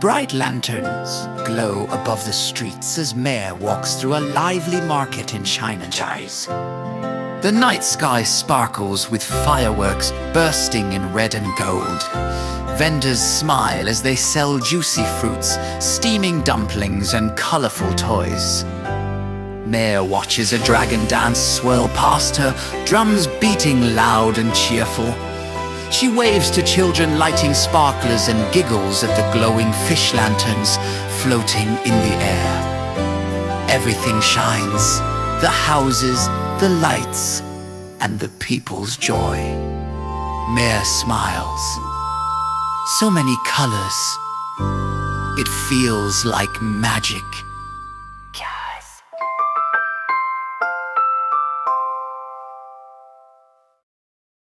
Bright lanterns glow above the streets as Mehr walks through a lively market in Chinatown. The night sky sparkles with fireworks bursting in red and gold. Vendors smile as they sell juicy fruits, steaming dumplings, and colorful toys. Mehr watches a dragon dance swirl past her, drums beating loud and cheerful. She waves to children lighting sparklers and giggles at the glowing fish lanterns floating in the air. Everything shines, the houses, the lights, and the people's joy. Mehr smiles. So many colors. It feels like magic.